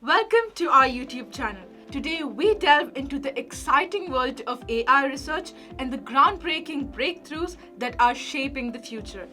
Welcome to our YouTube channel. Today we delve into the exciting world of AI research and the groundbreaking breakthroughs that are shaping the future.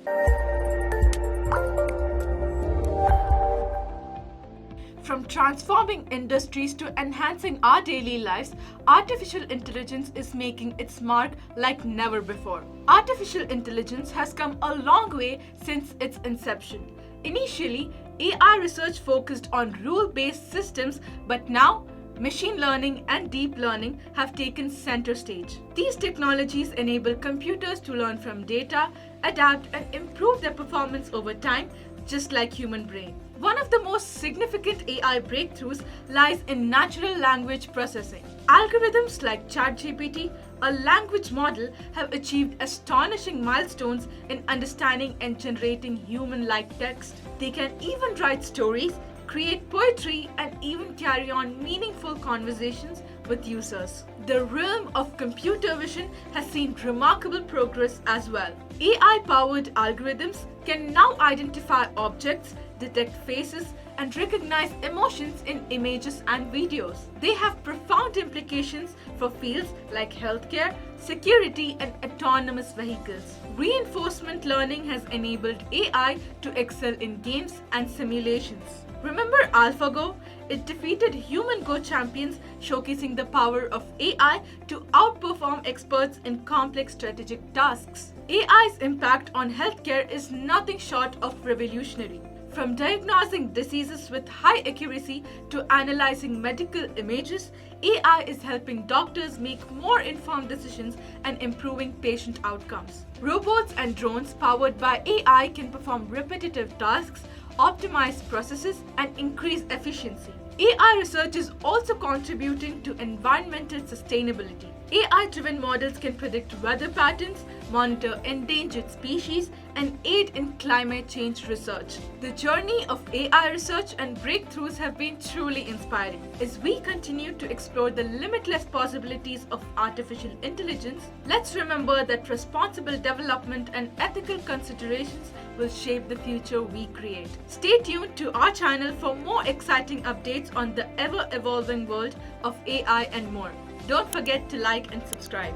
From transforming industries to enhancing our daily lives, artificial intelligence is making its mark like never before. Artificial intelligence has come a long way since its inception. Initially, AI research focused on rule-based systems, but now machine learning and deep learning have taken center stage. These technologies enable computers to learn from data, adapt, and improve their performance over time, just like human brain. One of the most significant AI breakthroughs lies in natural language processing. Algorithms like ChatGPT, a language model, have achieved astonishing milestones in understanding and generating human-like text. They can even write stories, create poetry, and even carry on meaningful conversations with users. The realm of computer vision has seen remarkable progress as well. AI-powered algorithms can now identify objects, detect faces, and recognize emotions in images and videos. They have profound implications for fields like healthcare, security, and autonomous vehicles. Reinforcement learning has enabled AI to excel in games and simulations. Remember AlphaGo? It defeated human Go champions, showcasing the power of AI to outperform experts in complex strategic tasks. AI's impact on healthcare is nothing short of revolutionary. From diagnosing diseases with high accuracy to analyzing medical images, AI is helping doctors make more informed decisions and improving patient outcomes. Robots and drones powered by AI can perform repetitive tasks, optimize processes, and increase efficiency. AI research is also contributing to environmental sustainability. AI-driven models can predict weather patterns, monitor endangered species, and aid in climate change research. The journey of AI research and breakthroughs have been truly inspiring. As we continue to explore the limitless possibilities of artificial intelligence, let's remember that responsible development and ethical considerations will shape the future we create. Stay tuned to our channel for more exciting updates on the ever-evolving world of AI and more. Don't forget to like and subscribe.